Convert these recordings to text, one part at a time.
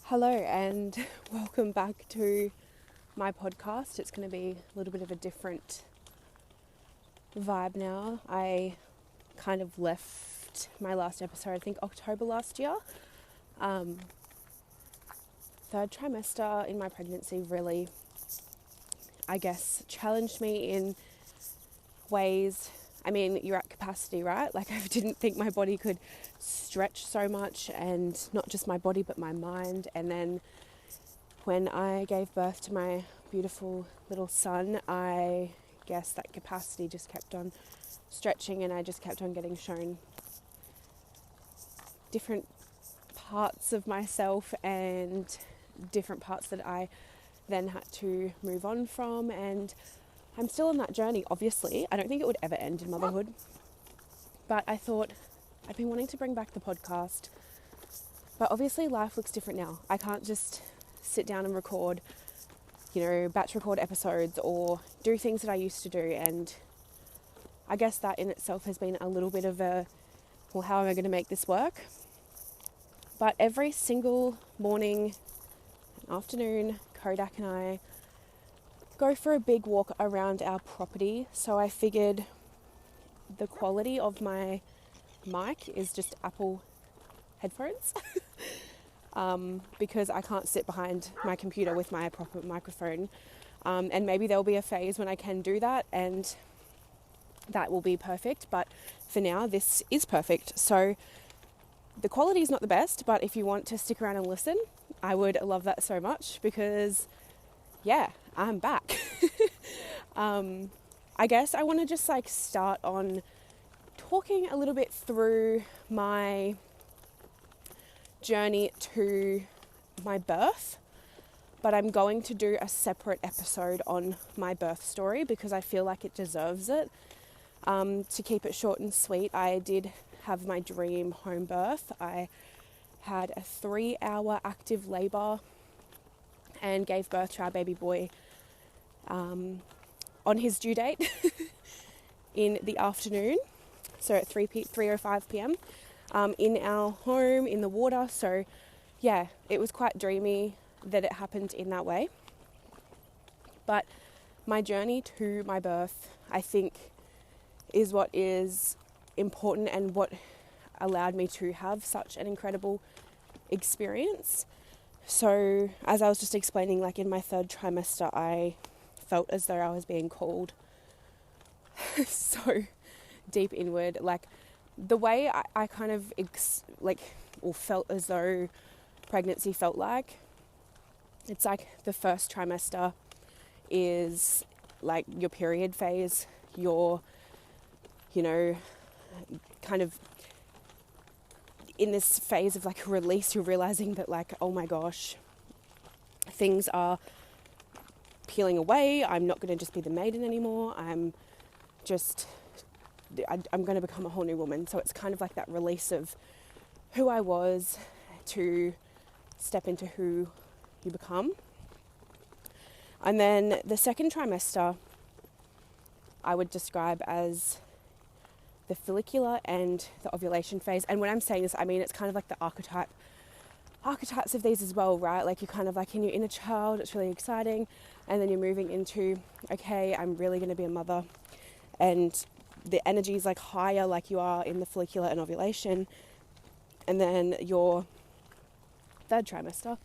Hello and welcome back to my podcast. It's going to be a little bit of a different vibe now. I kind of left my last episode, I think October last year. Third trimester in my pregnancy really, I guess, challenged me in ways. I mean, you're at capacity, right? Like, I didn't think my body could stretch so much, and not just my body but my mind. And then when I gave birth to my beautiful little son, I guess that capacity just kept on stretching, and I just kept on getting shown different parts of myself and different parts that I then had to move on from. And I'm still on that journey, obviously. I don't think it would ever end in motherhood. But I thought I've been wanting to bring back the podcast. But obviously life looks different now. I can't just sit down and record, batch record episodes or do things that I used to do. And I guess that in itself has been a little bit of a, well, how am I going to make this work? But every single morning and afternoon, Kodak and I go for a big walk around our property. So I figured the quality of my mic is just Apple headphones because I can't sit behind my computer with my proper microphone, and maybe there'll be a phase when I can do that and that will be perfect, but for now this is perfect. So the quality is not the best, but if you want to stick around and listen, I would love that so much because I'm back. I guess I want to just start on talking a little bit through my journey to my birth, but I'm going to do a separate episode on my birth story because I feel like it deserves it. To keep it short and sweet, I did have my dream home birth. I had a 3-hour active labour and gave birth to our baby boy on his due date in the afternoon, so at 3:05 p.m. In our home in the water. So it was quite dreamy that it happened in that way. But my journey to my birth, I think, is what is important and what allowed me to have such an incredible experience. So as I was just explaining, in my third trimester, I felt as though I was being called so deep inward. The way I kind of felt as though pregnancy felt like, it's the first trimester is your period phase, your kind of in this phase of release. You're realizing that oh my gosh, things are peeling away. I'm not going to just be the maiden anymore. I'm going to become a whole new woman. So it's kind of that release of who I was to step into who you become. And then the second trimester I would describe as the follicular and the ovulation phase. And when I'm saying this, I mean it's kind of the archetypes of these as well, right? You're kind of in your inner child, it's really exciting, and then you're moving into, okay, I'm really going to be a mother, and the energy is higher, you are in the follicular and ovulation. And then your third trimester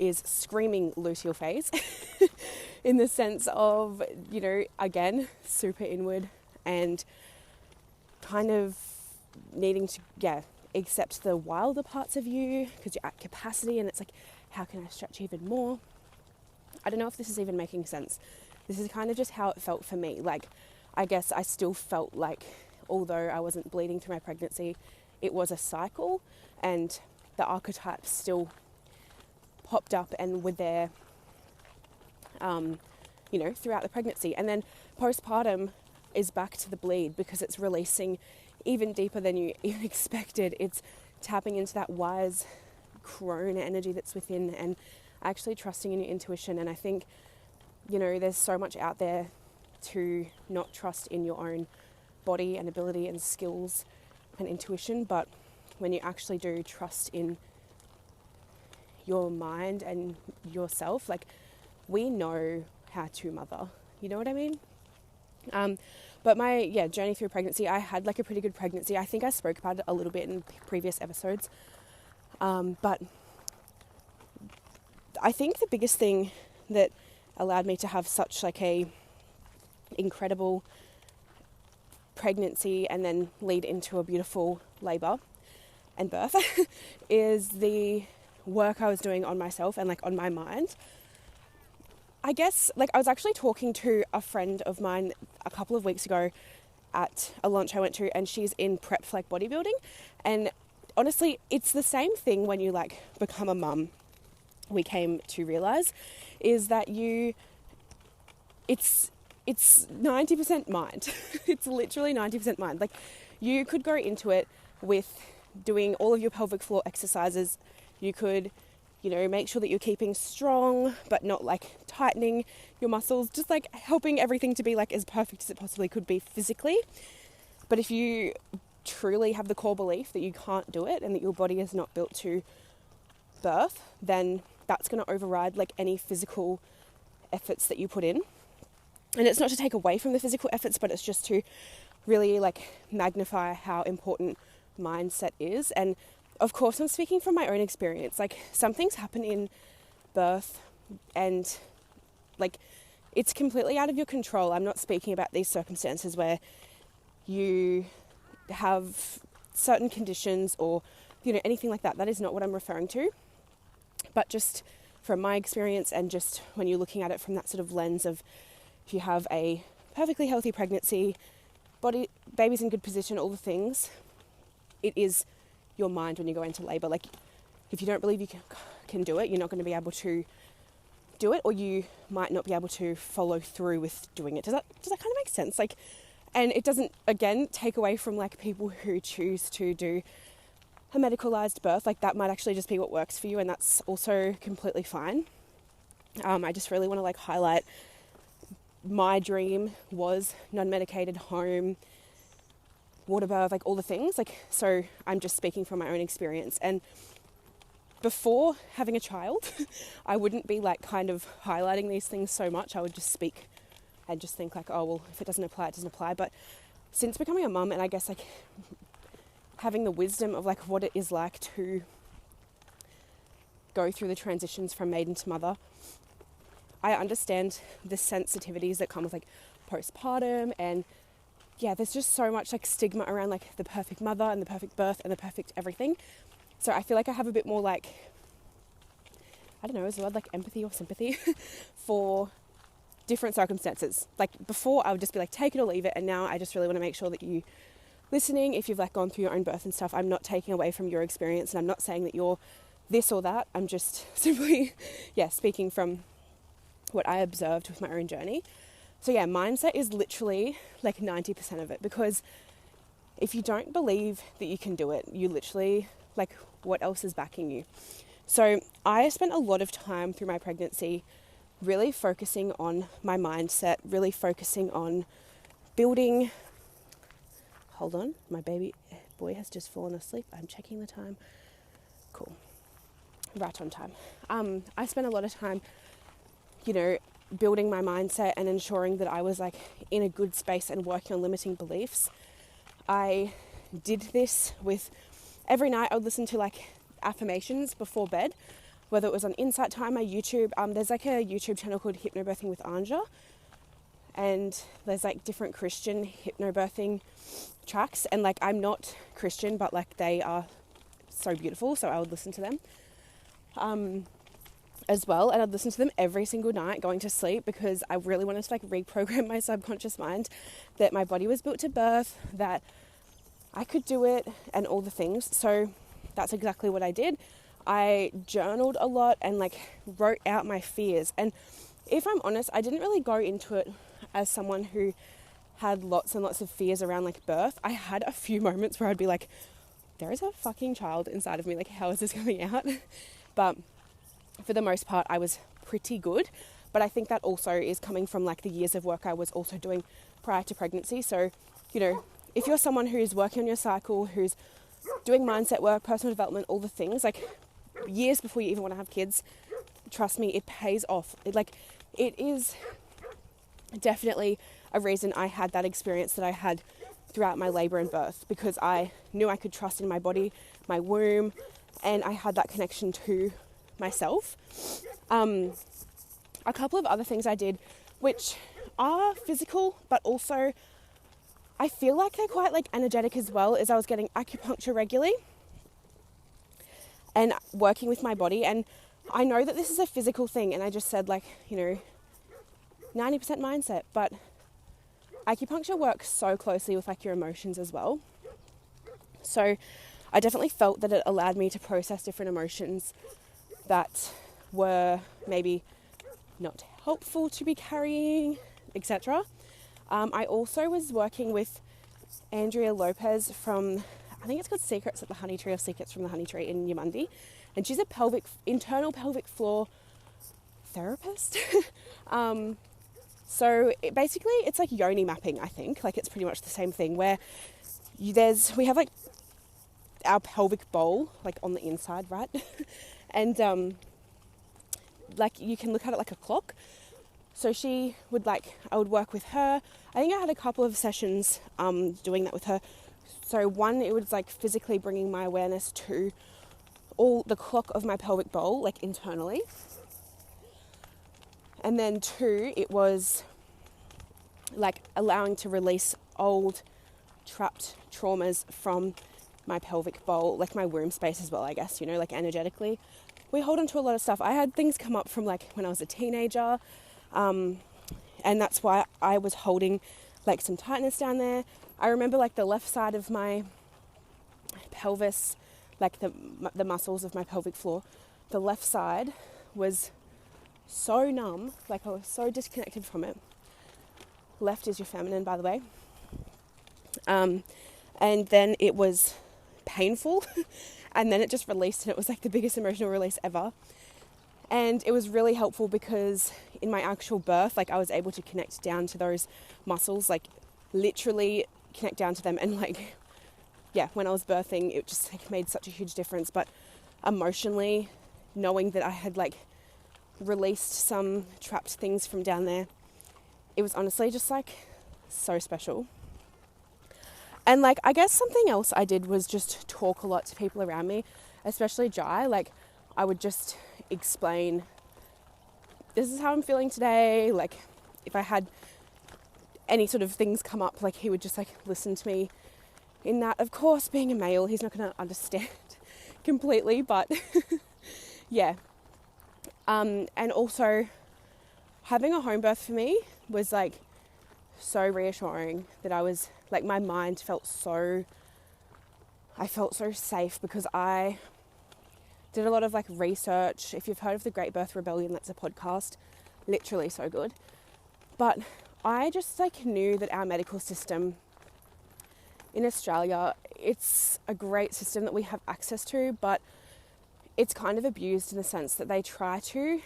is screaming luteal phase in the sense of, again, super inward and kind of needing to, accept the wilder parts of you because you're at capacity, and it's how can I stretch even more? I don't know if this is even making sense. This is kind of just how it felt for me. I guess I still felt although I wasn't bleeding through my pregnancy, it was a cycle, and the archetypes still popped up and were there, throughout the pregnancy. And then postpartum is back to the bleed because it's releasing even deeper than you even expected. It's tapping into that wise crone energy that's within and actually trusting in your intuition. And I think, there's so much out there to not trust in your own body and ability and skills and intuition, but when you actually do trust in your mind and yourself, like we know how to mother, you know what I mean? But my journey through pregnancy, I had like a pretty good pregnancy. I think I spoke about it a little bit in previous episodes, but I think the biggest thing that allowed me to have such like a incredible pregnancy and then lead into a beautiful labour and birth is the work I was doing on myself and like on my mind. I guess like I was actually talking to a friend of mine a couple of weeks ago at a lunch I went to, and she's in prep for like bodybuilding, and honestly it's the same thing when you like become a mum. We came to realize is that it's 90% mind. It's literally 90% mind. Like you could go into it with doing all of your pelvic floor exercises. You could, make sure that you're keeping strong, but not like tightening your muscles, just like helping everything to be like as perfect as it possibly could be physically. But if you truly have the core belief that you can't do it and that your body is not built to birth, then that's going to override like any physical efforts that you put in. And it's not to take away from the physical efforts, but it's just to really like magnify how important mindset is. And of course, I'm speaking from my own experience. Like some things happen in birth and like it's completely out of your control. I'm not speaking about these circumstances where you have certain conditions or, anything like that. That is not what I'm referring to. But just from my experience and just when you're looking at it from that sort of lens of if you have a perfectly healthy pregnancy, baby's in good position, all the things, it is your mind when you go into labour. Like if you don't believe you can do it, you're not going to be able to do it, or you might not be able to follow through with doing it. Does that kind of make sense? Like, and it doesn't, again, take away from like people who choose to do a medicalised birth. Like that might actually just be what works for you, and that's also completely fine. I just really want to like highlight my dream was non-medicated home, water birth, like all the things. Like, so I'm just speaking from my own experience. And before having a child, I wouldn't be like kind of highlighting these things so much. I would just speak and just think like, oh, well, if it doesn't apply, it doesn't apply. But since becoming a mum, and I guess like having the wisdom of like what it is like to go through the transitions from maiden to mother, I understand the sensitivities that come with like postpartum, and there's just so much like stigma around like the perfect mother and the perfect birth and the perfect everything. So I feel like I have a bit more like, I don't know, is the word like empathy or sympathy for different circumstances. Like before I would just be like, take it or leave it. And now I just really want to make sure that you listening, if you've like gone through your own birth and stuff, I'm not taking away from your experience, and I'm not saying that you're this or that. I'm just simply, speaking from what I observed with my own journey. So mindset is literally like 90% of it, because if you don't believe that you can do it, you literally, like, what else is backing you? So I spent a lot of time through my pregnancy really focusing on my mindset, really focusing on building. Hold on, my baby boy has just fallen asleep. I'm checking the time. Cool. Right on time. I spent a lot of time building my mindset and ensuring that I was like in a good space and working on limiting beliefs. I did this with every night I would listen to like affirmations before bed, whether it was on Insight Time, my YouTube. There's like a YouTube channel called Hypnobirthing with Anja, and there's like different Christian hypnobirthing tracks, and like I'm not Christian, but like they are so beautiful, so I would listen to them as well, and I'd listen to them every single night going to sleep, because I really wanted to like reprogram my subconscious mind that my body was built to birth, that I could do it, and all the things. So that's exactly what I did. I journaled a lot and like wrote out my fears, and if I'm honest, I didn't really go into it as someone who had lots and lots of fears around like birth. I had a few moments where I'd be like, there is a fucking child inside of me, like how is this coming out? But for the most part, I was pretty good. But I think that also is coming from like the years of work I was also doing prior to pregnancy. So, if you're someone who's working on your cycle, who's doing mindset work, personal development, all the things, like years before you even want to have kids, trust me, it pays off. It is definitely a reason I had that experience that I had throughout my labour and birth, because I knew I could trust in my body, my womb, and I had that connection to myself. A couple of other things I did, which are physical, but also I feel like they're quite like energetic as well, is I was getting acupuncture regularly and working with my body. And I know that this is a physical thing, and I just said 90% mindset, but acupuncture works so closely with your emotions as well. So I definitely felt that it allowed me to process different emotions that were maybe not helpful to be carrying, etc. I also was working with Andrea Lopez from, I think it's called Secrets at the Honey Tree, or Secrets from the Honey Tree in Yamundi. And she's a internal pelvic floor therapist. So basically it's like yoni mapping, I think. It's pretty much the same thing, where we have our pelvic bowl on the inside, right? And you can look at it like a clock. So she would I would work with her. I think I had a couple of sessions doing that with her. So one, it was physically bringing my awareness to all the clock of my pelvic bowl, internally. And then two, it was allowing to release old trapped traumas from my pelvic bowl, my womb space as well, I guess, energetically. We hold on to a lot of stuff. I had things come up from when I was a teenager, and that's why I was holding some tightness down there. I remember the left side of my pelvis, the muscles of my pelvic floor, the left side was so numb, I was so disconnected from it. Left is your feminine, by the way. And then it was painful, and then it just released, and it was the biggest emotional release ever. And it was really helpful because in my actual birth, I was able to connect down to those muscles, literally connect down to them. And when I was birthing, it just made such a huge difference. But emotionally, knowing that I had released some trapped things from down there, it was honestly just so special. And I guess something else I did was just talk a lot to people around me, especially Jai. I would just explain, this is how I'm feeling today. If I had any sort of things come up, he would just listen to me in that. Of course, being a male, he's not going to understand completely, but yeah. And also having a home birth for me was so reassuring, that I was my mind felt so safe, because I did a lot of research. If you've heard of the Great Birth Rebellion, that's a podcast, literally so good. But I just knew that our medical system in Australia, it's a great system that we have access to, but it's kind of abused in the sense that they try to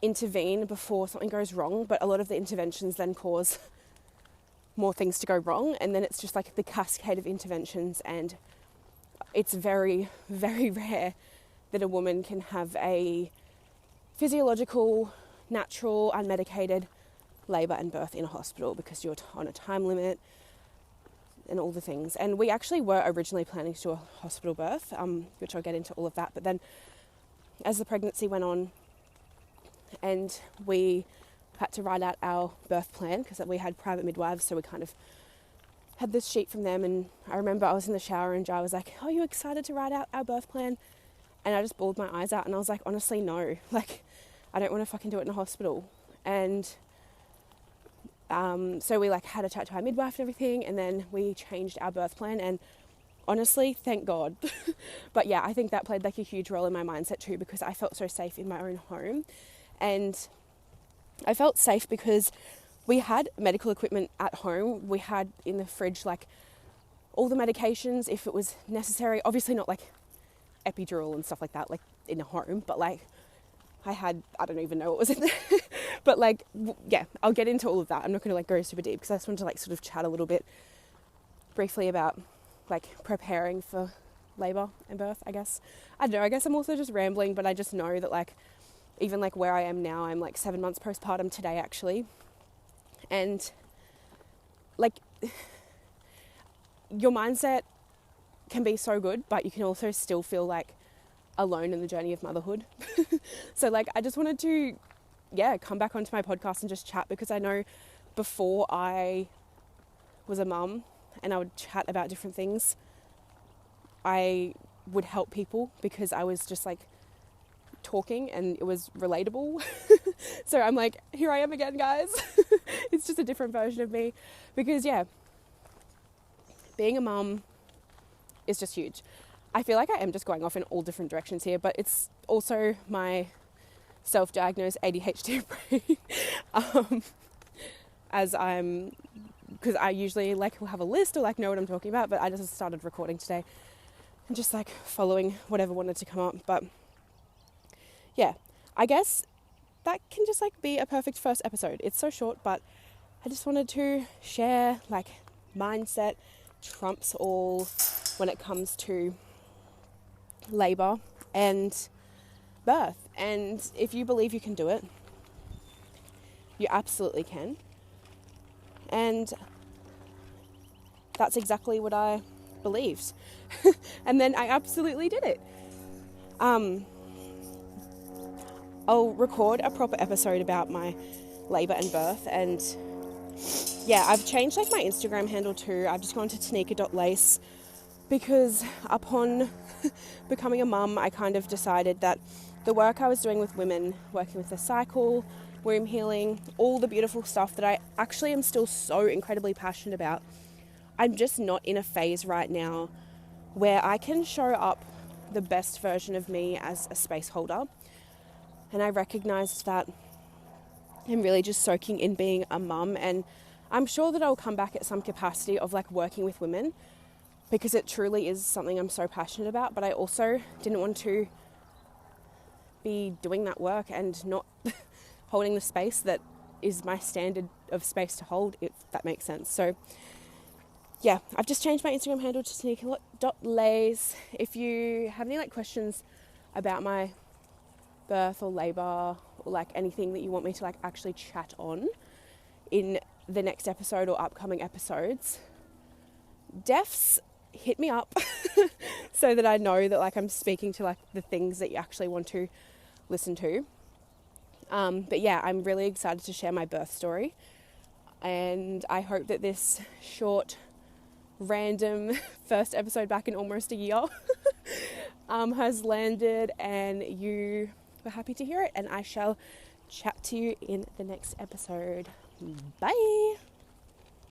intervene before something goes wrong, but a lot of the interventions then cause more things to go wrong, and then it's just the cascade of interventions, and it's very, very rare that a woman can have a physiological, natural, unmedicated labour and birth in a hospital, because you're on a time limit and all the things. And we actually were originally planning to do a hospital birth, which I'll get into all of that, but then as the pregnancy went on and we had to write out our birth plan, because we had private midwives, so we kind of had this sheet from them. And I remember I was in the shower and Jai was like, "Oh, you excited to write out our birth plan?" And I just bawled my eyes out, and I was like, honestly, no, I don't want to fucking do it in a hospital. And so we had a chat to our midwife and everything, and then we changed our birth plan, and honestly, thank God. But yeah, I think that played a huge role in my mindset too, because I felt so safe in my own home. And I felt safe because we had medical equipment at home. We had in the fridge all the medications if it was necessary. Obviously not epidural and stuff like that in a home, but I don't even know what was in there. But yeah, I'll get into all of that. I'm not going to go super deep, because I just wanted to sort of chat a little bit briefly about preparing for labour and birth, I guess. I don't know, I guess I'm also just rambling, but I just know that like, even like where I am now, I'm like 7 months postpartum today actually. And like, your mindset can be so good, but you can also still feel like alone in the journey of motherhood. So like, I just wanted to, come back onto my podcast and just chat, because I know before I was a mum and I would chat about different things, I would help people because I was just like talking and it was relatable. So I'm like, here I am again, guys. It's just a different version of me, because being a mum is just huge. I feel like I am just going off in all different directions here, but it's also my self-diagnosed ADHD brain. Because I usually like will have a list or like know what I'm talking about, but I just started recording today and just like following whatever wanted to come up. But yeah, I guess that can just like be a perfect first episode. It's so short, but I just wanted to share like mindset trumps all when it comes to labour and birth. And if you believe you can do it, you absolutely can. And that's exactly what I believed. And then I absolutely did it. I'll record a proper episode about my labour and birth. And yeah, I've changed like my Instagram handle too. I've just gone to tanika.lace, because upon becoming a mum, I kind of decided that the work I was doing with women, working with the cycle, womb healing, all the beautiful stuff that I actually am still so incredibly passionate about, I'm just not in a phase right now where I can show up the best version of me as a space holder. And I recognized that I'm really just soaking in being a mum, and I'm sure that I'll come back at some capacity of like working with women, because it truly is something I'm so passionate about. But I also didn't want to be doing that work and not holding the space that is my standard of space to hold, if that makes sense. So yeah, I've just changed my Instagram handle to tanika.lace. If you have any like questions about my birth or labour or like anything that you want me to like actually chat on in the next episode or upcoming episodes, defs, hit me up so that I know that like I'm speaking to like the things that you actually want to listen to. But yeah, I'm really excited to share my birth story, and I hope that this short, random first episode back in almost a year has landed and you were happy to hear it, and I shall chat to you in the next episode. Bye.